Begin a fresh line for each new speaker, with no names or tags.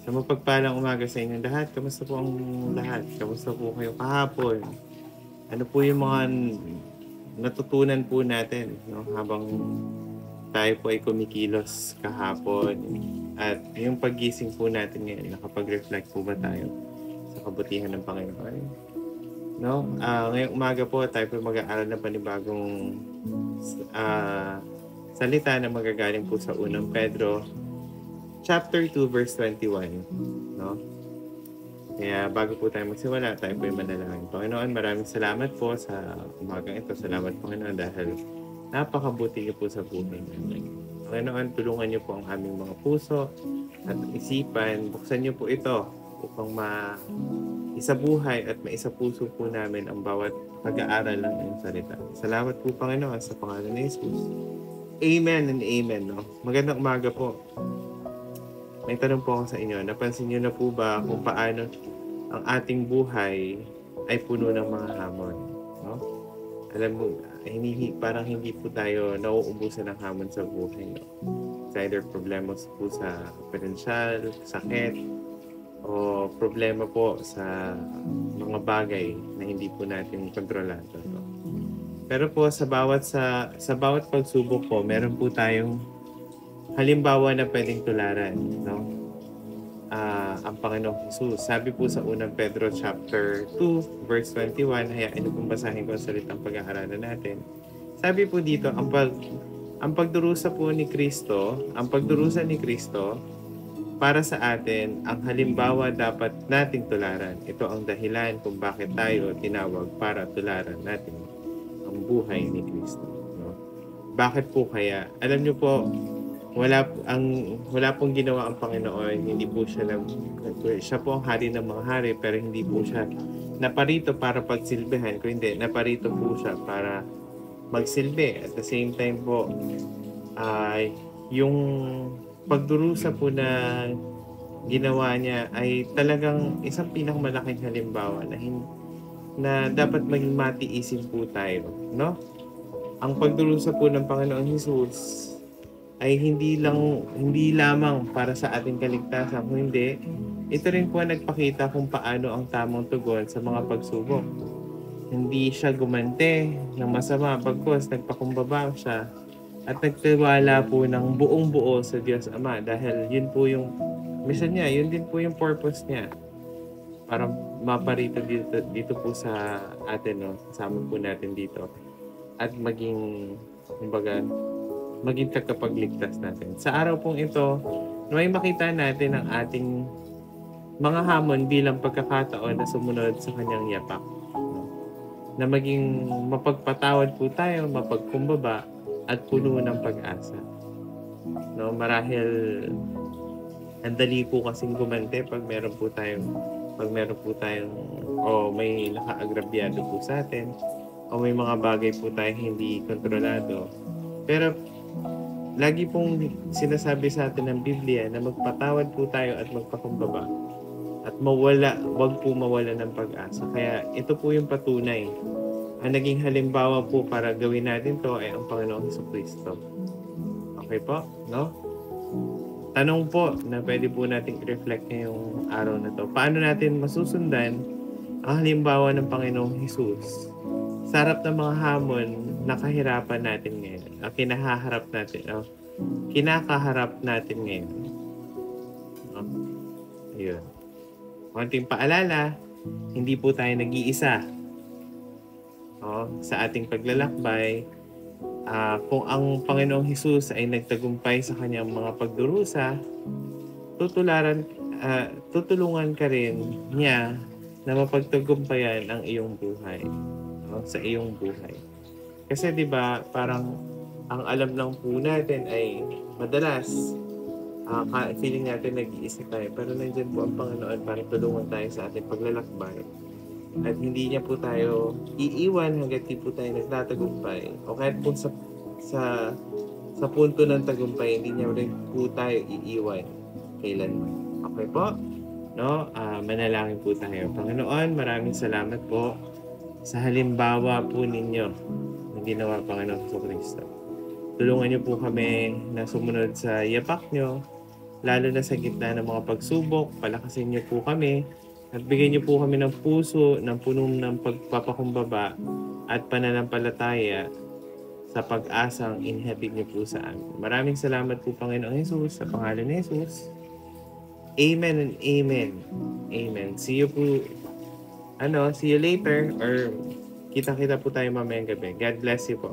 Sa mapagpalang umaga sa inyong lahat. Kamusta po ang lahat? Kamusta po kayo kahapon? Ano po yung mga natutunan po natin, no? Habang tayo po ay kumikilos kahapon. At yung paggising po natin ngayon, nakapag-reflect po ba tayo sa kabutihan ng Panginoon? No? Ngayong umaga po, tayo po mag-aaral ng panibagong salita na magagaling po sa unang Pedro chapter 2 verse 21, no? Kaya bago po tayo magsimula, tayo po ay manalangin. Panginoon, maraming salamat po sa umagang ito. Salamat Panginoon dahil napakabuti niyo po sa buhay namin. Panginoon, tulungan niyo po ang aming mga puso at isipan. Buksan niyo po ito upang maisabuhay at maisapuso po namin ang bawat pag-aaral ng iyong salita. Salamat po Panginoon sa pangalan ni Jesus. Amen and amen. No? Magandang umaga po. May tanong po ako sa inyo. Napansin niyo na po ba kung paano ang ating buhay ay puno ng mga hamon? No? Alam mo, parang hindi po tayo nauubusan ng hamon sa buhay. No? It's either problema po sa pinansyal, sakit, o problema po sa mga bagay na hindi po natin kontrolado. No? Pero po sa bawat pagsubok po, meron po tayong halimbawa na pwedeng tularan, no? Ang Panginoong Jesus. Sabi po sa unang Pedro chapter 2 verse 21, hayaan niyo pong basahin ko ang salitang pag-aaralan natin. Sabi po dito, ang pagdurusa po ni Kristo, ang pagdurusa ni Kristo para sa atin, ang halimbawa dapat nating tularan. Ito ang dahilan kung bakit tayo tinawag para tularan natin ang buhay ni Kristo. No? Bakit po kaya? Alam niyo po, wala pong ginawa ang Panginoon, hindi po siya po ang hari ng mga hari, pero hindi po siya naparito para pagsilbihan, kundi naparito po siya para magsilbi. At the same time po, yung pagdurusa po na ginawa niya ay talagang isang pinakamalaking halimbawa na dapat maging matiisin po tayo, no? Ang pagdurusa po ng Panginoon Jesus ay hindi lamang para sa ating kaligtasan, kundi ito rin po nagpakita kung paano ang tamang tugon sa mga pagsubok. Hindi siya gumante ng masama, bagkus nagpakumbaba siya at nagtiwala po ng buong buo sa Diyos Ama dahil yun po yung mission niya, yun din po yung purpose niya para maparito dito po sa atin, no? Kasama po natin dito at maging tagapagligtas natin. Sa araw pong ito, may makita natin ang ating mga hamon bilang pagkakataon na sumunod sa kanyang yapak. Na maging mapagpatawad po tayo, mapagkumbaba, at puno ng pag-asa. No, marahil ang dali po kasing gumante pag meron po tayong o may nakaagrabyado po sa atin o may mga bagay po tayong hindi kontrolado. Pero lagi pong sinasabi sa atin ng Biblia na magpatawad po tayo at magpakumbaba at wag po mawala ng pag-asa. Kaya ito po yung patunay. Ang naging halimbawa po para gawin natin to ay ang Panginoong Jesucristo. Okay po? No? Tanong po na pwede po nating i-reflect ngayong araw na to. Paano natin masusundan ang halimbawa ng Panginoong Jesus sa harap ng mga hamon na kahirapan natin ngayon? Kinakaharap natin ngayon. No? Ayun. Konting paalala, hindi po tayo nag-iisa. Sa ating paglalakbay, kung ang Panginoong Hesus ay nagtagumpay sa kanyang mga pagdurusa, tutulungan ka rin niya na mapagtagumpayan ang iyong buhay, sa iyong buhay. Kasi 'di ba, parang ang alam lang po natin ay madalas feeling natin nag-iisa tayo, pero nandiyan po ang Panginoon para tulungan tayo sa ating paglalakbay. At hindi niya po tayo iiwan hanggat di po tayo nagtatagumpay. O kahit po sa punto ng tagumpay, hindi niya rin po tayo iiwan kailanman. Okay po? No? Manalangin po tayo. Panginoon, maraming salamat po sa halimbawa po ninyo na ginawa Panginoon Jesucristo. Tulungan niyo po kami na sumunod sa yapak niyo lalo na sa gitna ng mga pagsubok. Palakasin niyo po kami at bigyan niyo po kami ng puso ng puno ng pagpapakumbaba at pananampalataya sa pag-asang inhatid niyo po sa amin. Maraming salamat po, Panginoong Jesus, sa pangalan ni Jesus. Amen and amen. Amen. See you po, see you later or kita-kita po tayo mamayang gabi. God bless you po.